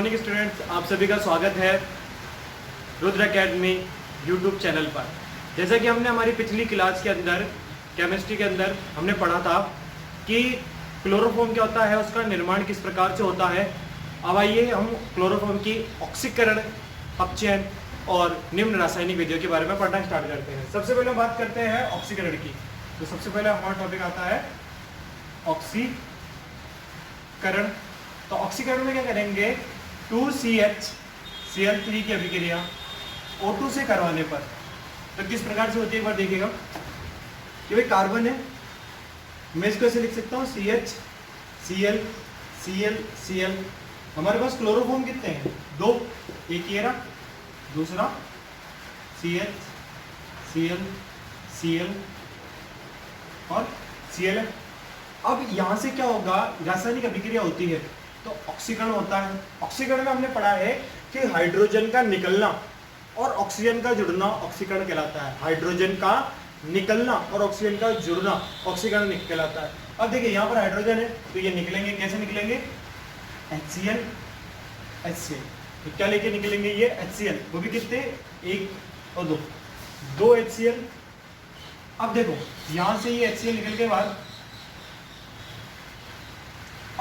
Morning students, आप सभी का स्वागत है रुद्र एकेडमी यूट्यूब चैनल पर। जैसा कि हमने हमारी पिछली क्लास के अंदर केमिस्ट्री के अंदर हमने पढ़ा था कि क्लोरोफॉर्म क्या होता है, उसका निर्माण किस प्रकार से होता है। अब आइए हम क्लोरोफॉर्म की ऑक्सीकरण, अपचयन और निम्न रासायनिक विधियों के बारे में पढ़ना स्टार्ट करते हैं। सबसे पहले बात करते हैं ऑक्सीकरण की। तो सबसे पहले हमारा टॉपिक आता है ऑक्सीकरण। तो ऑक्सीकरण में क्या करेंगे, 2CH Cl3 की अभिक्रिया O2 से करवाने पर तो किस प्रकार से होती है एक बार देखिएगा। कि भाई कार्बन है, मैं इसको ऐसे लिख सकता हूँ CH Cl Cl Cl। हमारे पास क्लोरोफॉर्म कितने हैं, दो, एक ये रहा, दूसरा CH Cl Cl और Cl है। अब यहाँ से क्या होगा, रासायनिक अभिक्रिया होती है तो ऑक्सीकरण होता है। ऑक्सीकरण में हमने पढ़ा है कि हाइड्रोजन का निकलना और ऑक्सीजन का जुड़ना ऑक्सीकरण कहलाता है। हाइड्रोजन का निकलना और ऑक्सीजन का जुड़ना ऑक्सीकरण कहलाता है। अब देखिए यहाँ पर हाइड्रोजन है तो ये निकलेंगे, कैसे निकलेंगे, HCl HCl। तो क्या लेके निकलेंगे, ये HCl, वो भी कितने, एक और दो HCl। अब देखो यहां से ये HCl निकल के बाद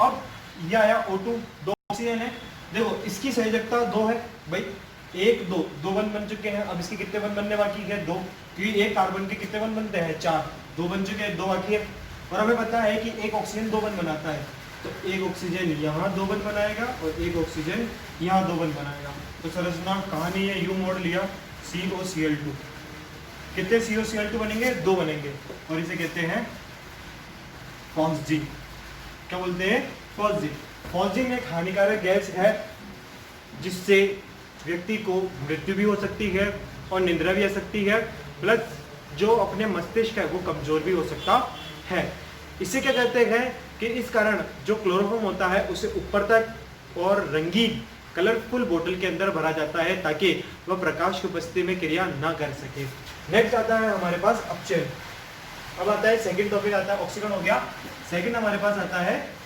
अब ये आया O2, दो ऑक्सीजन है। देखो इसकी संयोजकता दो है भाई, एक दो बंध बन चुके हैं। अब इसके कितने बंध बनने बाकी है, दो, क्योंकि एक कार्बन के कितने बंध बनते हैं, चार, दो बन चुके हैं, दो बाकी है। और हमें पता है कि एक ऑक्सीजन दो बंध बनाता है, तो एक ऑक्सीजन यहाँ दो बंध बनाएगा और एक ऑक्सीजन यहाँ दो बंध बनाएगा। तो संरचना कहानी है, यू मोड़ लिया, COCl2। कितने COCl2 बनेंगे, दो बनेंगे, और इसे कहते हैं फॉस्जीन। क्या बोलते हैं, फॉस्जीन। फॉस्जीन एक हानिकारक गैस है जिससे व्यक्ति को मृत्यु भी हो सकती है और निद्रा भी आ सकती है, प्लस जो अपने मस्तिष्क है वो कमजोर भी हो सकता है। इससे क्या कहते हैं कि इस कारण जो क्लोरोफॉर्म होता है उसे ऊपर तक और रंगीन कलरफुल बोतल के अंदर भरा जाता है ताकि वह प्रकाश की उपस्थिति में क्रिया ना कर सके। नेक्स्ट आता है हमारे पास अपचयन। अब आता है सेकंड टॉपिक, आता है ऑक्सीकरण हो गया। सेकंड हमारे पास आता है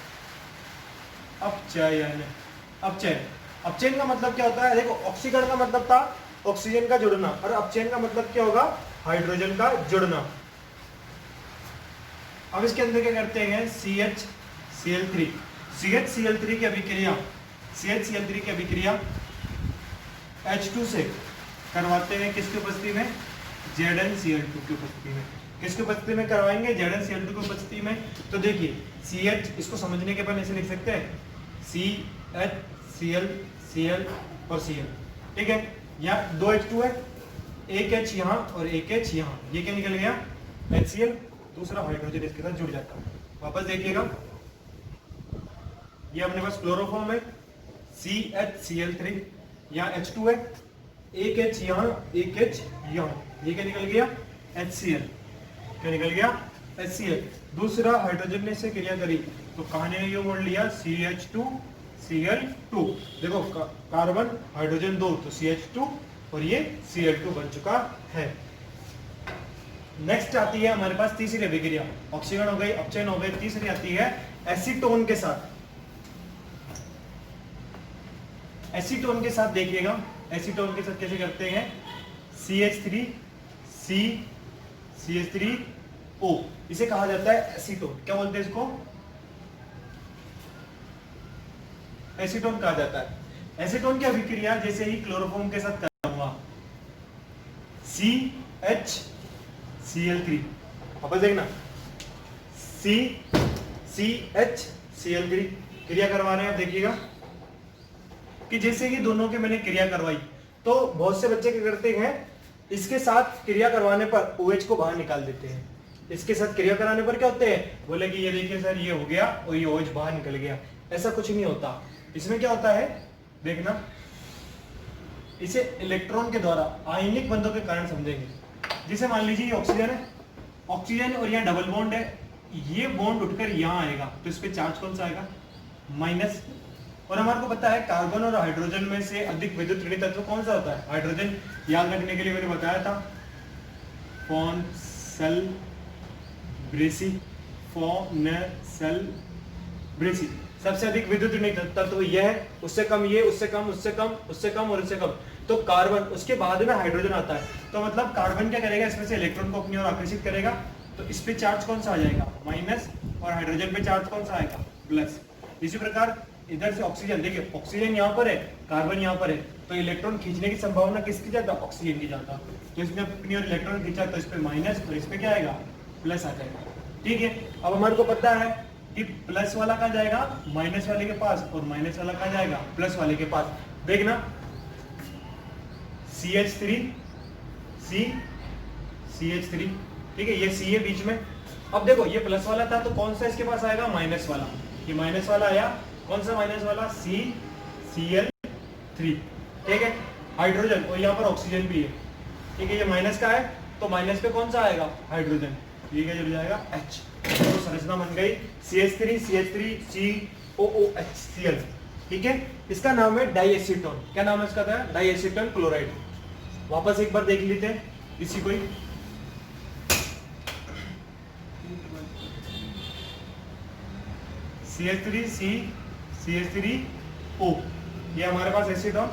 अपचयन। अपचयन का मतलब क्या होता है, देखो ऑक्सीकरण का मतलब था ऑक्सीजन का जुड़ना, और अपचयन का मतलब क्या होगा, हाइड्रोजन का जुड़ना। अब इसके अंदर क्या करते हैं, CHCl3 की अभिक्रिया, CHCl3 की अभिक्रिया H2 से करवाते हैं, किसकी उपस्थिति में, ZnCl2 की उपस्थिति में। किसकी उपस्थिति में करवाएंगे, ZnCl2 की उपस्थिति में। तो देखिए CH, इसको समझने के बाद ऐसे लिख सकते हैं, CH Cl और Cl, ठीक है। यहाँ दो H2 है, एक H यहाँ और एक H यहाँ, ये क्या निकल गया, HCl, दूसरा हाइड्रोजन इसके साथ जुड़ जाता है। वापस देखिएगा, ये अपने पास क्लोरोफॉर्म है, CHCl3, यहाँ H2 है, एक H यहाँ, एक H यहाँ, ये क्या निकल गया, HCl। क्या निकल गया, HCl। दूसरा हाइड्रोजन ने से क्रिया करी तो कहानी ने ये मोड़ लिया, CH2Cl2। देखो कार्बन हाइड्रोजन दो तो CH2 और ये Cl2 बन चुका है। नेक्स्ट आती है हमारे पास तीसरी अभिक्रिया। ऑक्सीकरण हो गई, अपचयन हो गई, तीसरी आती है एसीटोन के साथ। एसीटोन के साथ देखिएगा, एसीटोन के साथ कैसे करते हैं, CH3O, इसे कहा जाता है एसीटोन। क्या बोलते हैं इसको, एसीटोन कहा जाता है। एसीटोन की अभिक्रिया जैसे ही क्लोरोफॉर्म के साथ करूंगा, CHCl3, वापस देखना, CHCl3 क्रिया करवा रहे हैं। देखिएगा कि जैसे ही दोनों के मैंने क्रिया करवाई तो बहुत से बच्चे क्या करते हैं, इसके साथ क्रिया करवाने पर OH को बाहर निकाल देते हैं। इसके साथ क्रिया कराने पर क्या होते हैं, बोले कि ये देखिए सर ये हो गया और ये OH बाहर निकल गया। ऐसा कुछ नहीं होता। इसमें क्या होता है, देखना, इसे इलेक्ट्रॉन के द्वारा आयनिक बंधों के कारण समझेंगे। जैसे मान लीजिए ये ऑक्सीजन है, ऑक्सीजन और यहाँ डबल बॉन्ड है, ये बॉन्ड उठकर यहाँ आएगा तो इस पे चार्ज कौन सा आएगा, माइनस। और हमारे को पता है कार्बन और हाइड्रोजन में से अधिक विद्युत ऋणात्मक तत्व कौन सा होता है, हाइड्रोजन। याद रखने के लिए मैंने बताया था, फॉनसेल्ब्रेसी, सबसे अधिक विद्युत तत्व ये है, उससे कम ये, उससे कम, उससे कम, उससे कम और उससे कम। तो कार्बन, उसके बाद में हाइड्रोजन आता है। तो मतलब कार्बन क्या करेगा, इसमें से इलेक्ट्रॉन को अपनी ओर आकर्षित करेगा। तो इस पे चार्ज कौन सा आ जाएगा, माइनस, और हाइड्रोजन पे चार्ज कौन सा आएगा, प्लस। इसी प्रकार इधर से ऑक्सीजन, देखिए ऑक्सीजन यहाँ पर है, कार्बन यहाँ पर है, तो इलेक्ट्रॉन खींचने की संभावना किसकी ज्यादा, ऑक्सीजन की ज्यादा। तो इसमें अपनी ओर इलेक्ट्रॉन खींचा तो इस पे माइनस और इस पे क्या आएगा, प्लस आ जाएगा। ठीक है, अब हमारे को पता है कि प्लस वाला कहाँ जाएगा, माइनस वाले के पास, और माइनस वाला कहाँ जाएगा, प्लस वाले के पास। देखना CH3 CH3, ठीक है, ये C है बीच में। अब देखो ये प्लस वाला था तो कौन सा इसके पास आएगा, माइनस वाला। ये माइनस वाला आया, कौन सा माइनस वाला, CCl3, ठीक है। हाइड्रोजन, और यहाँ पर ऑक्सीजन भी है, ठीक है, ये माइनस का है तो माइनस पे कौन सा आएगा, हाइड्रोजन, ठीक है, जुड़ जाएगा H। तो संरचना बन गई CH3 CH3COOHCl, ठीक है। इसका नाम है डाइएसीटोन। क्या नाम है इसका, था डाइएसीटोन क्लोराइड। वापस एक बार देख लेते हैं इसी को ही। CH3CH3O, ये हमारे पास एसीटोन।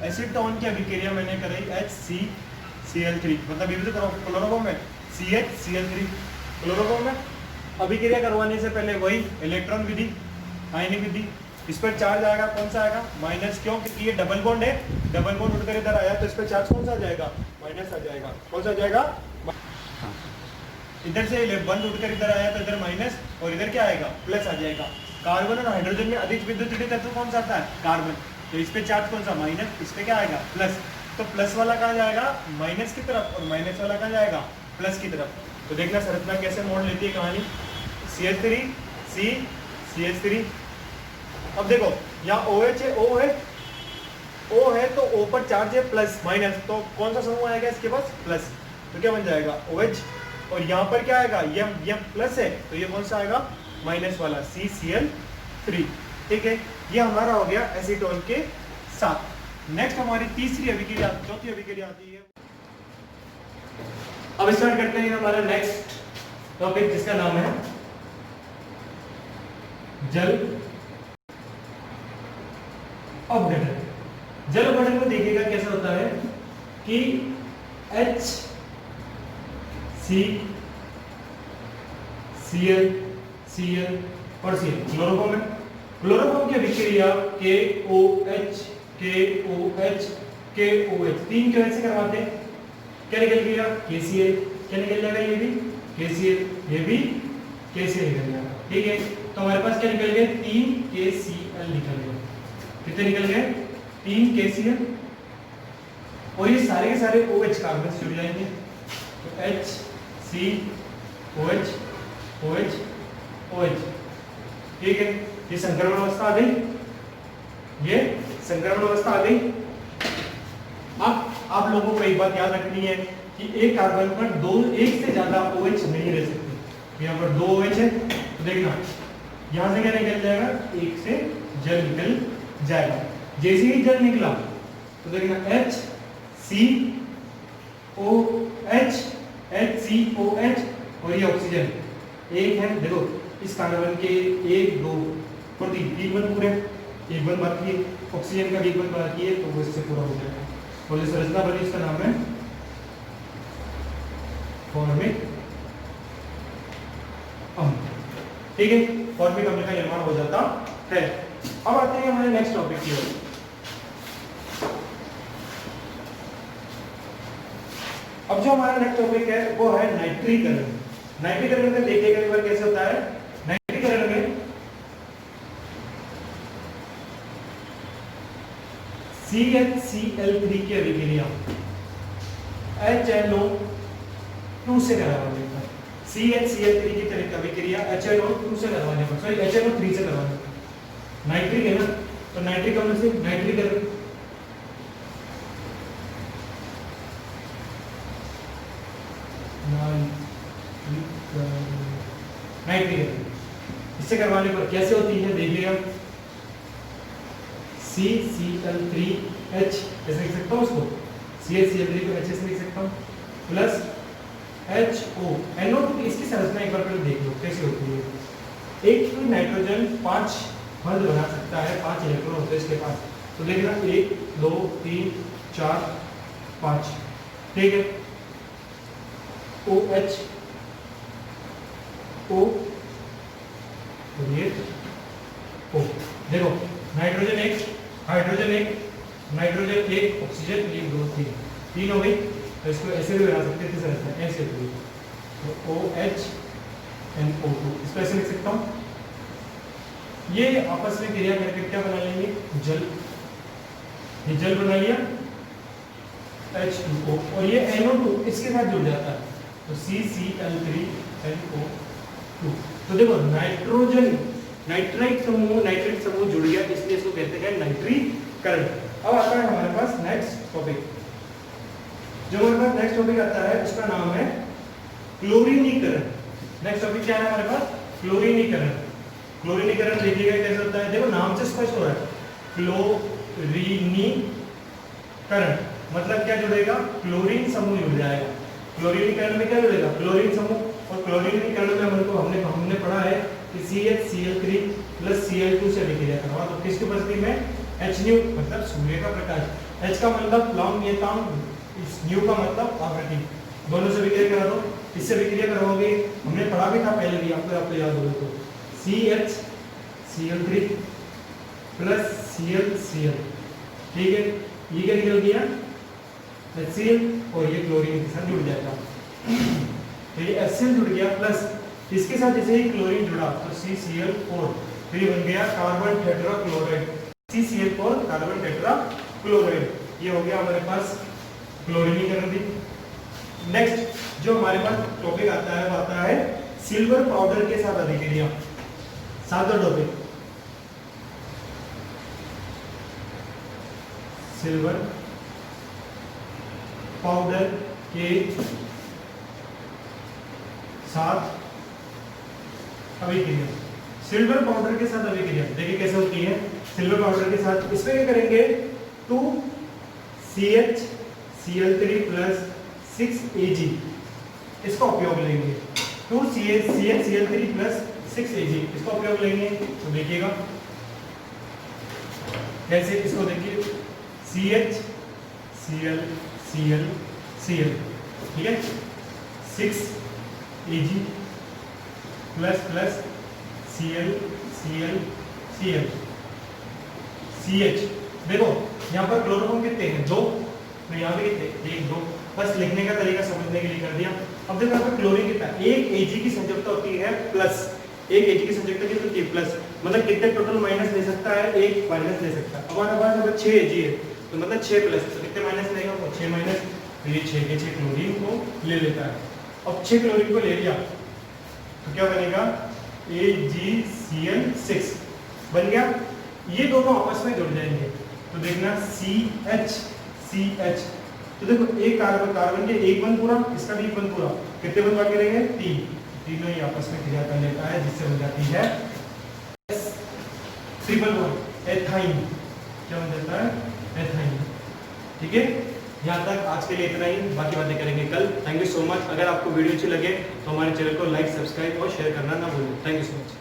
एसीटोन की अभिक्रिया मैंने कराई HCCl3, मतलब ये भी तो क्लोरोफॉर्म है, CHCl3 क्लोरोफॉर्म है। अभिक्रिया करवाने से पहले वही इलेक्ट्रॉन विधि, आयनिक विधि। इस पर चार्ज आएगा, कौन सा आएगा, माइनस, क्यों, क्योंकि ये डबल बॉन्ड है, डबल बॉन्ड उठकर इधर आया तो इस पर चार्ज कौन सा आ जाएगा, माइनस आ जाएगा। कौन सा आ जाएगा, इधर से बंद उठकर इधर आया तो इधर माइनस, और इधर क्या आएगा, प्लस आ जाएगा। कार्बन और हाइड्रोजन में अधिक विद्युत तत्व कौन सा आता है, कार्बन। तो इस पे चार्ज कौन सा, माइनस, इस पे क्या आएगा, प्लस। तो प्लस वाला कहाँ जाएगा, माइनस की तरफ, और माइनस वाला कहाँ जाएगा, प्लस की तरफ। तो देखना संरचना कैसे मोड़ लेती है कहानी। CH3 अब देखो यहाँ OH है, O है तो O पर चार्ज है प्लस माइनस, तो कौन सा समूह आएगा इसके पास, प्लस। तो क्या बन जाएगा, OH, और यहाँ पर क्या आएगा, यह प्लस है तो ये कौन सा आएगा, माइनस वाला, CCl3, ठीक है। ये हमारा हो गया एसीटोन के साथ। नेक्स्ट हमारी तीसरी अभिक्रिया, चौथी अभिक्रिया आती है। अब स्टार्ट करते हैं हमारा नेक्स्ट टॉपिक, जिसका नाम है जल अपघटन। जल अपघटन को देखिएगा कैसा होता है कि HCCl और Cl क्लोरोफॉर्म है। क्लोरोफॉर्म की अभिक्रिया KOH, तीन कैसे करवाते हैं, क्या निकल गया, KCl, क्या निकल जाएगा, ये भी KCl, ये भी KCl निकल जाएगा, ठीक है। तो हमारे पास क्या निकल गए, 3 KCl निकल गए। कितने निकल गए, 3 KCl, और ये सारे के सारे OH कार्बन से जुड़ जाएंगे। तो HCOH, ठीक है। ये संक्रमण अवस्था आ गई, ये संक्रमण अवस्था आ गई। अब आप लोगों को एक बात याद रखनी है कि एक कार्बन पर एक से ज्यादा OH नहीं रह सकते। यहाँ पर 2 OH है, तो देखना यहाँ से क्या निकल जाएगा, एक से जल निकल जाएगा। जैसे ही जल निकला तो देखना HCOH, और ये ऑक्सीजन एक है। देखो इस कार्बन के 1 2 और 3 बंद पूरे, एक बंद बाकी है, ऑक्सीजन का एक बंद बाकी है, तो वो इससे पूरा हो जाएगा। और जो संरचना बनी इसका नाम है फॉर्मिक अम्ल, ठीक है। फॉर्मिक अम्ल का निर्माण हो जाता है। अब आते हैं हमारे नेक्स्ट टॉपिक की ओर। अब जो हमारा नेक्स्ट टॉपिक है वो है नाइट्रीकरण। नाइट्रीकरण में देखिएगा एक बार कैसे होता है। नाइट्रीकरण में CHCl3 की अभिक्रिया HNO2 से करवाने पर, CHCl3 की तरह अभिक्रिया HNO2 से करवाने पर, सॉरी HNO3 से करवाने पर, नाइट्रिक है ना, तो नाइट्रिक अम्ल से नाइट्रीकरण, नाइट्रीकरण इससे करवाने पर कैसे होती है देखिएगा। CCl3H ऐसे लिख सकता हूँ उसको, CHCl3 को H से लिख सकता हूँ, प्लस HO NO2 की इसकी संरचना एक बार पहले देख लो कैसे होती है। एक नाइट्रोजन 5 बंद बना सकता है, 5 इलेक्ट्रॉन होते हैं इसके पास। तो देखना 1 2 3 4 5, ठीक है। OH O और ये O, देखो नाइट्रोजन 1 हाइड्रोजन 1 नाइट्रोजन 1 ऑक्सीजन 1 2 3 3 हो गई। तो इसको ऐसे भी बना सकते थे सर, ऐसे भी। तो OH and O2 इसको ऐसे लिख सकता हूँ। ये आपस में क्रिया करके क्या बना लेंगे, जल। ये जल बना लिया H2O, और ये NO2 इसके साथ जुड़ जाता है, तो CCl3NO2। तो देखो नाइट्रोजन नाइट्राइट समूह जुड़ गया, इसलिए इसको कहते हैं नाइट्रीकरण। अब आता है हमारे पास नेक्स्ट टॉपिक। जो हमारे पास नेक्स्ट टॉपिक आता है उसका नाम है क्लोरीनीकरण। नेक्स्ट टॉपिक क्या है हमारे पास, क्लोरीनीकरण। क्लोरीनीकरण देखिएगा कैसे होता है, देखो नाम से स्पष्ट हो रहा है। क्लोरीनीकरण मतलब क्या जुड़ेगा, क्लोरीन समूह जुड़ जाएगा। क्लोरीनीकरण में क्या जुड़ेगा, क्लोरीन समूह। और क्लोरीनीकरण में हमने पढ़ा है कि CHCl3 प्लस Cl2 से विक्रिया करवा, तो किसकी उपस्थिति में, Hν मतलब सूर्य का प्रकाश। H का मतलब लॉन्ग नियतांक, न्यू का मतलब आवृत्ति। दोनों से विक्रिया करा दो, इससे विक्रिया करवाओगे, हमने पढ़ा भी था पहले भी, आपको याद होगा तो CHCl3 प्लस ClCl, ठीक है। ये क्या निकल गया, HCl, और ये क्लोरीन के साथ जुड़ जाएगा। तो ये HCl जुड़ गया, प्लस इसके साथ जैसे ही क्लोरीन जुड़ा तो CCl4, तो ये बन गया carbon tetrachloride. CCl4 carbon tetrachloride, ये हो गया हमारे पास क्लोरीनीकरण भी। नेक्स्ट जो हमारे पास टॉपिक आता है वो आता है सिल्वर पाउडर के साथ अभिक्रिया। सातवां टॉपिक सिल्वर पाउडर के साथ अभिक्रिया। सिल्वर पाउडर के साथ अभिक्रिया देखिए कैसे होती है। सिल्वर पाउडर के साथ इसमें क्या करेंगे, 2CHCl3 प्लस 6Ag, इसका उपयोग लेंगे। 2CHCl3 प्लस 6Ag, इसका उपयोग लेंगे। तो देखिएगा कैसे, इसको देखिए CHCl Cl, ठीक है, 6Ag plus plus Cl CH। देखो यहाँ पर क्लोरोफॉर्म कितने हैं, 2, तो यहाँ पे कितने, 1 2, बस लिखने का तरीका समझने के लिए कर दिया। अब देखो यहाँ पर क्लोरीन कितना, 1 Ag की संयोजकता होती है प्लस, 1 Ag की संयोजकता कितनी होती है प्लस, मतलब कितने टोटल माइनस ले सकता है, 1 माइनस ले सकता है। अब हमारे पास अगर 6 Ag है तो मतलब 6 प्लस, तो कितने माइनस लेगा वो 6 माइनस, तो ये 6 के 6 क्लोरीन को ले लेता है। अब 6 क्लोरीन को ले लिया तो क्या बनेगा, AgCl6 बन गया। ये दोनों आपस में जुड़ जाएंगे, तो देखना CH, तो देखो एक कार्बन के एक बंद पूरा, इसका भी एक बंद पूरा, कितने बंद बाकी रहेंगे, 3, तीनों ही आपस में क्रिया कर लेता है, जिससे बन जाती है ट्रिपल बॉन्ड एथाइन। क्या बन जाता है, एथाइन, ठीक है। यहाँ तक आज के लिए इतना ही, बाकी बातें करेंगे कल। Thank you so much. अगर आपको वीडियो अच्छी लगे तो हमारे चैनल को लाइक, सब्सक्राइब और शेयर करना ना भूलें। Thank you so much.